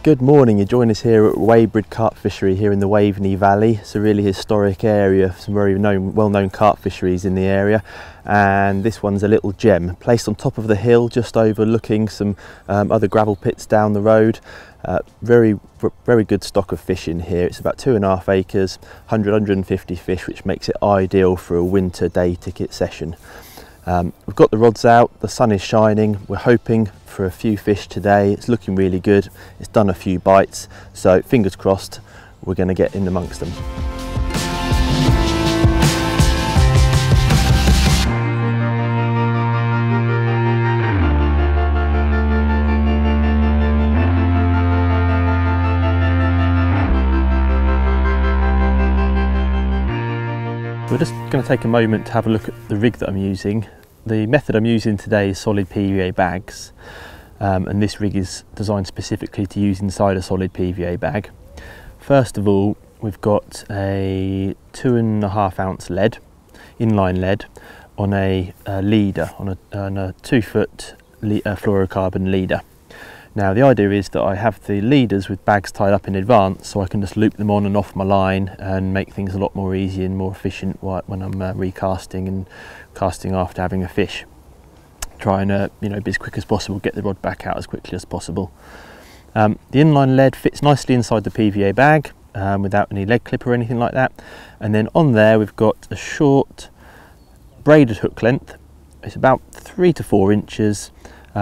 Good morning, you join us here at Weybread Carp Fishery here in the Waveney Valley. It's a really historic area, some very well-known carp fisheries in the area, and this one's a little gem placed on top of the hill just overlooking some other gravel pits down the road. Very good stock of fish in here. It's about 2.5 acres, 150 fish, which makes it ideal for a winter day ticket session. We've got the rods out, the sun is shining, we're hoping for a few fish today. It's looking really good, it's done a few bites, so fingers crossed we're going to get in amongst them. We're just going to take a moment to have a look at the rig that I'm using. The method I'm using today is solid PVA bags, and this rig is designed specifically to use inside a solid PVA bag. First of all, we've got a 2.5 ounce lead, inline lead, on a leader, on a 2 foot fluorocarbon leader. Now the idea is that I have the leaders with bags tied up in advance, so I can just loop them on and off my line and make things a lot more easy and more efficient when I'm recasting and casting after having a fish. Try and be as quick as possible, get the rod back out as quickly as possible. The inline lead fits nicely inside the PVA bag without any leg clip or anything like that. And then on there we've got a short braided hook length. It's about 3 to 4 inches.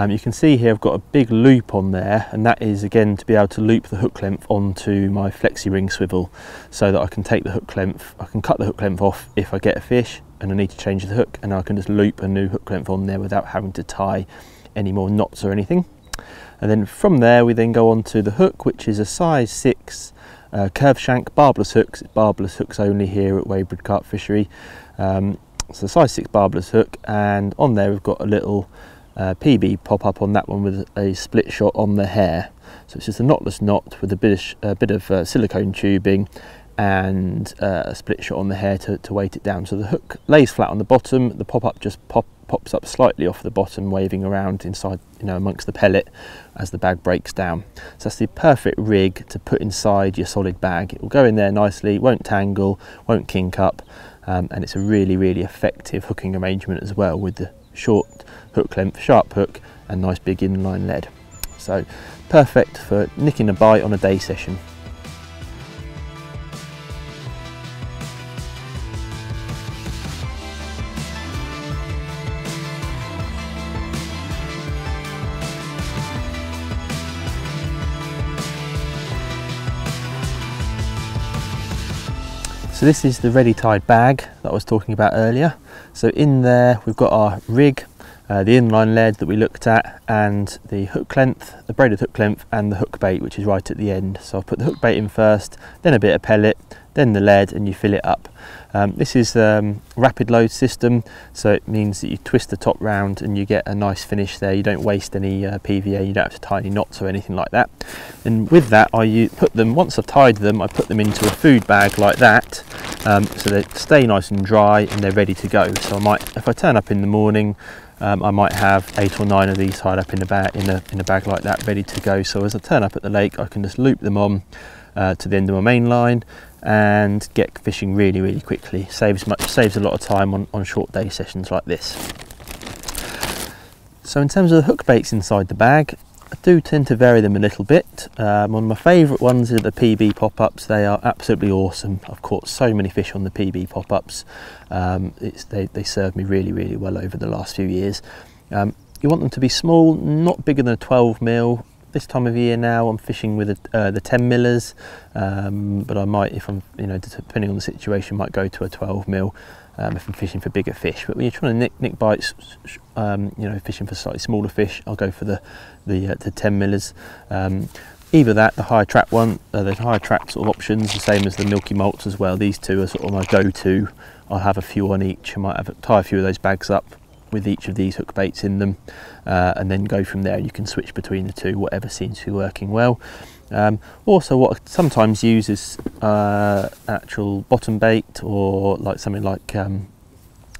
You can see here I've got a big loop on there, and that is again to be able to loop the hook length onto my flexi ring swivel, so that I can take the hook length, I can cut the hook length off if I get a fish and I need to change the hook, and I can just loop a new hook length on there without having to tie any more knots or anything. And then from there we then go on to the hook, which is a size 6 curved shank barbless hooks. It's barbless hooks only here at Weybread Carp Fishery. So size 6 barbless hook, and on there we've got a little PB pop up on that one with a split shot on the hair. So it's just a knotless knot with a bit of silicone tubing and a split shot on the hair to weight it down. So the hook lays flat on the bottom, the pop up just pops up slightly off the bottom, waving around inside, amongst the pellet as the bag breaks down. So that's the perfect rig to put inside your solid bag. It will go in there nicely, won't tangle, won't kink up, and it's a really effective hooking arrangement as well, with the short hook length, sharp hook and nice big inline lead. So perfect for nicking a bite on a day session. So this is the ready tied bag that I was talking about earlier. So in there we've got our rig, the inline lead that we looked at, and the hook length, the braided hook length, and the hook bait, which is right at the end. So I'll put the hook bait in first, then a bit of pellet, then the lead, and you fill it up. This is rapid load system, so it means that you twist the top round and you get a nice finish there. You don't waste any PVA, you don't have to tie any knots or anything like that. And with that, put them, once I've tied them, I put them into a food bag like that, so they stay nice and dry and they're ready to go. So if I turn up in the morning, I might have 8 or 9 of these tied up in a bag like that, ready to go. So as I turn up at the lake, I can just loop them on to the end of my main line and get fishing really quickly. Saves a lot of time on short day sessions like this. So in terms of the hook baits inside the bag, I do tend to vary them a little bit. One of my favourite ones are the PB pop-ups. They are absolutely awesome. I've caught so many fish on the PB pop-ups. They served me really well over the last few years. You want them to be small, not bigger than a 12mm. This time of year now I'm fishing with the 10mm, but I might, if I'm, depending on the situation, might go to a 12mm if I'm fishing for bigger fish. But when you're trying to nick bites, fishing for slightly smaller fish, I'll go for the 10mm. Either that, the higher trap one, the higher trap sort of options, the same as the milky malts as well. These two are sort of my go-to. I'll have a few on each. I might tie a few of those bags up with each of these hook baits in them, and then go from there. You can switch between the two, whatever seems to be working well. Also, what I sometimes use is actual bottom bait, or like something like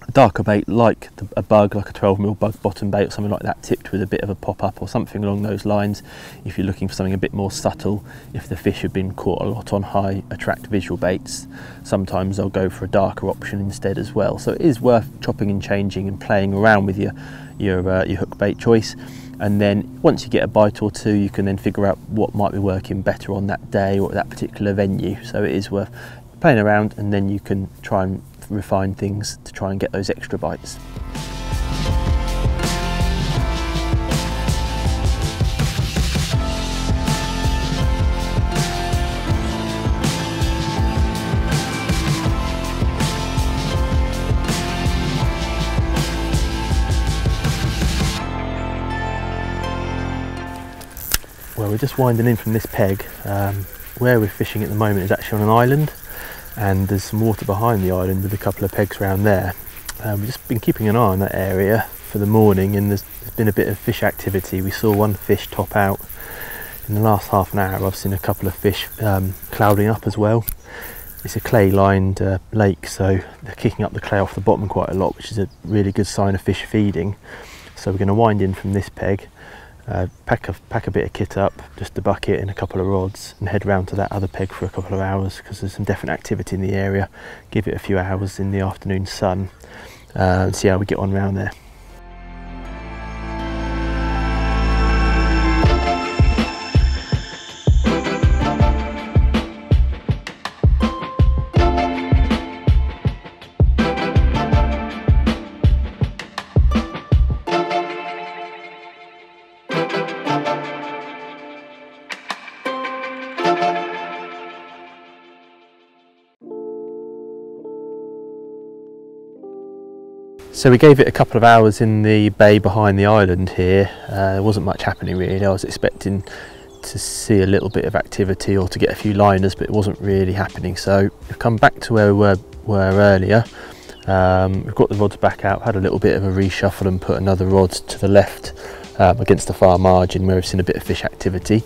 a darker bait like a bug, like a 12mm bug bottom bait or something like that, tipped with a bit of a pop-up or something along those lines. If you're looking for something a bit more subtle, if the fish have been caught a lot on high attract visual baits, sometimes they'll go for a darker option instead as well. So it is worth chopping and changing and playing around with your hook bait choice. And then once you get a bite or two, you can then figure out what might be working better on that day or at that particular venue. So it is worth playing around, and then you can try and refine things to try and get those extra bites. Well, we're just winding in from this peg. Where we're fishing at the moment is actually on an island, and there's some water behind the island with a couple of pegs around there. We've just been keeping an eye on that area for the morning, and there's been a bit of fish activity. We saw one fish top out in the last half an hour. I've seen a couple of fish clouding up as well. It's a clay lined lake, so they're kicking up the clay off the bottom quite a lot, which is a really good sign of fish feeding. So we're going to wind in from this peg, pack a bit of kit up, just a bucket and a couple of rods, and head round to that other peg for a couple of hours, because there's some definite activity in the area. Give it a few hours in the afternoon sun and see how we get on round there. So we gave it a couple of hours in the bay behind the island here. There wasn't much happening really. I was expecting to see a little bit of activity or to get a few liners, but it wasn't really happening. So we've come back to where we were earlier. We've got the rods back out, had a little bit of a reshuffle and put another rod to the left against the far margin where we've seen a bit of fish activity.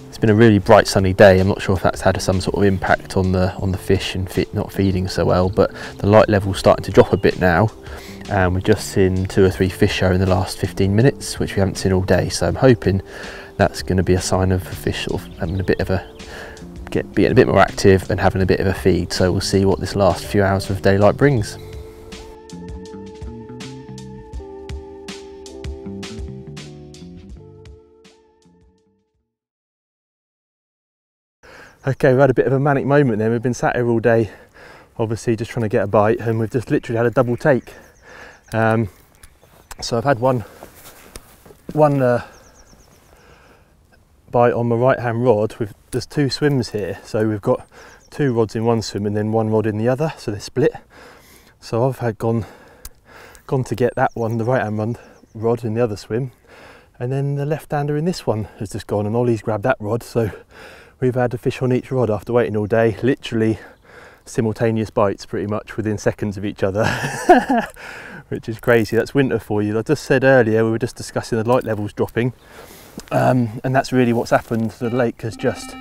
It's been a really bright sunny day. I'm not sure if that's had some sort of impact on the fish and not feeding so well, but the light level's starting to drop a bit now, and we've just seen 2 or 3 fish show in the last 15 minutes, which we haven't seen all day. So I'm hoping that's going to be a sign of a fish sort of having a bit of being a bit more active and having a bit of a feed. So we'll see what this last few hours of daylight brings. Okay, we've had a bit of a manic moment then. We've been sat here all day, obviously just trying to get a bite, and we've just literally had a double take. So I've had one bite on my right hand rod. There's 2 swims here, so we've got 2 rods in one swim and then 1 rod in the other, so they're split. So I've gone to get that one, the right hand rod in the other swim, and then the left hander in this one has just gone, and Ollie's grabbed that rod. So we've had a fish on each rod after waiting all day, literally simultaneous bites pretty much within seconds of each other, which is crazy. That's winter for you. I just said earlier, we were just discussing the light levels dropping, and that's really what's happened. The lake has just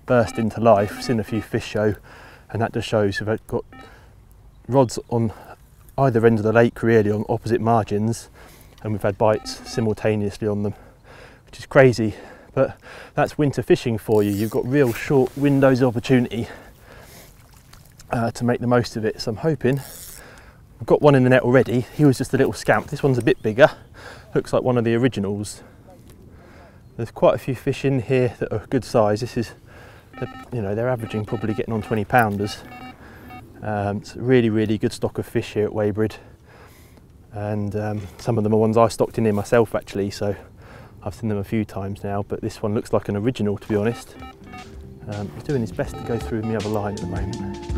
burst into life. Seen a few fish show, and that just shows we've got rods on either end of the lake really on opposite margins, and we've had bites simultaneously on them, which is crazy. But that's winter fishing for you. You've got real short windows of opportunity to make the most of it. So I'm hoping, I've got one in the net already. He was just a little scamp. This one's a bit bigger. Looks like one of the originals. There's quite a few fish in here that are good size. This is, you know, they're averaging probably getting on 20 pounders. It's a really, really good stock of fish here at Weybread. And some of them are ones I stocked in here myself actually. So I've seen them a few times now, but this one looks like an original, to be honest. He's doing his best to go through the other line at the moment.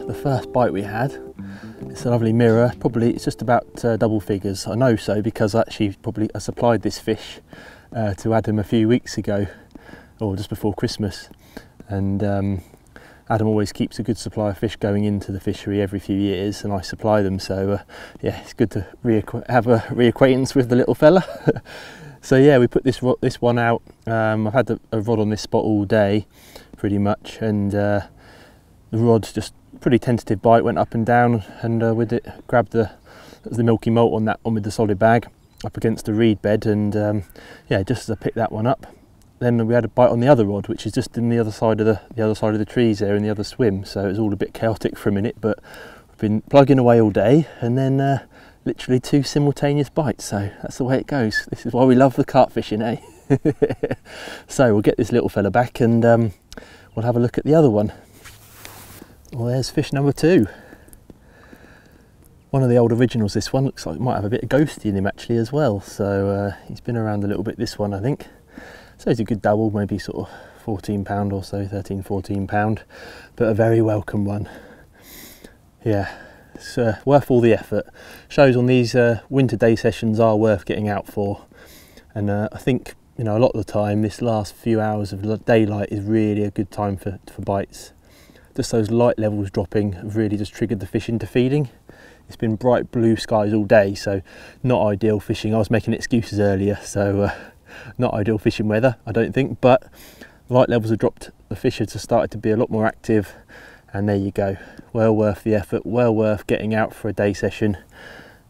The first bite we had, it's a lovely mirror. Probably it's just about double figures. I know so because I supplied this fish to Adam a few weeks ago, or just before Christmas, and Adam always keeps a good supply of fish going into the fishery every few years, and I supply them, so yeah, it's good to have a reacquaintance with the little fella. So yeah, we put this one out. I've had a rod on this spot all day pretty much, and the rod's just pretty tentative bite, went up and down, and with it grabbed the milky molt on that one with the solid bag up against the reed bed, and yeah, just as I picked that one up, then we had a bite on the other rod, which is just in the other side of the trees there in the other swim. So it was all a bit chaotic for a minute, but we've been plugging away all day, and then literally 2 simultaneous bites. So that's the way it goes. This is why we love the carp fishing, eh? So we'll get this little fella back, and we'll have a look at the other one. Well, there's fish number 2. One of the old originals. This one looks like it might have a bit of ghosty in him actually as well. So he's been around a little bit, this one, I think. So it's a good double, maybe sort of 14 pound or so, 13, 14 pound, but a very welcome one. Yeah, it's worth all the effort. Shows on these winter day sessions are worth getting out for, and I think, you know, a lot of the time this last few hours of daylight is really a good time for bites. Just those light levels dropping have really just triggered the fish into feeding. It's been bright blue skies all day, so not ideal fishing. I was making excuses earlier, so not ideal fishing weather, I don't think, but light levels have dropped, the fish have started to be a lot more active, and there you go. Well worth the effort, well worth getting out for a day session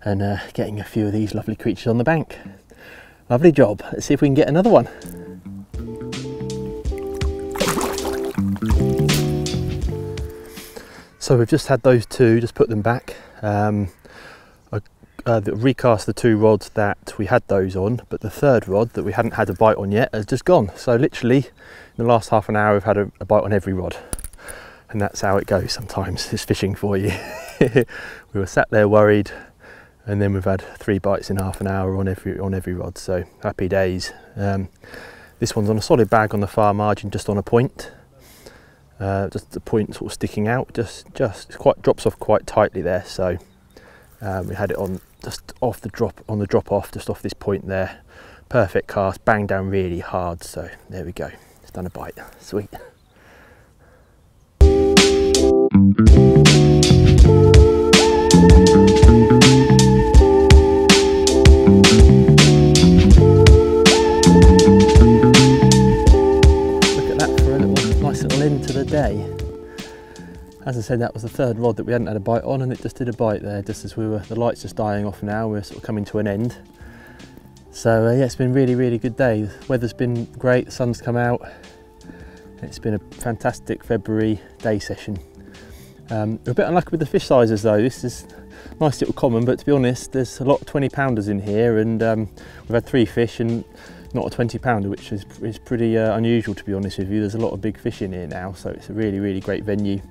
and getting a few of these lovely creatures on the bank. Lovely job. Let's see if we can get another one. So we've just had those 2, just put them back. Recast the 2 rods that we had those on, but the 3rd rod that we hadn't had a bite on yet has just gone. So literally in the last half an hour we've had a bite on every rod, and that's how it goes sometimes. It's fishing for you. We were sat there worried, and then we've had 3 bites in half an hour on every rod, so happy days. This one's on a solid bag on the far margin, just on a point, just the point sort of sticking out, just drops off quite tightly there. So we had it on just off the drop off, just off this point there. Perfect cast, bang down really hard. So there we go. It's done a bite. Sweet. Look at that for a nice little end to the day. As I said, that was the 3rd rod that we hadn't had a bite on, and it just did a bite there just as the light's just dying off now. We're sort of coming to an end. So yeah, it's been really, really good day. The weather's been great, the sun's come out. It's been a fantastic February day session. We're a bit unlucky with the fish sizes though. This is a nice little common, but to be honest, there's a lot of 20 pounders in here, and we've had 3 fish and not a 20 pounder, which is pretty unusual, to be honest with you. There's a lot of big fish in here now, so it's a really, really great venue.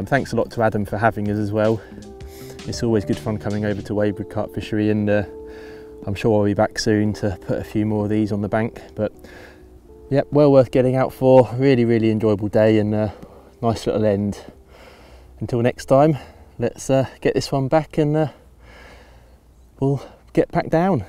Thanks a lot to Adam for having us as well. It's always good fun coming over to Weybread Carp Fishery, and I'm sure I'll be back soon to put a few more of these on the bank. But yeah, well worth getting out for. Really, really enjoyable day, and nice little end. Until next time, let's get this one back, and we'll get back down.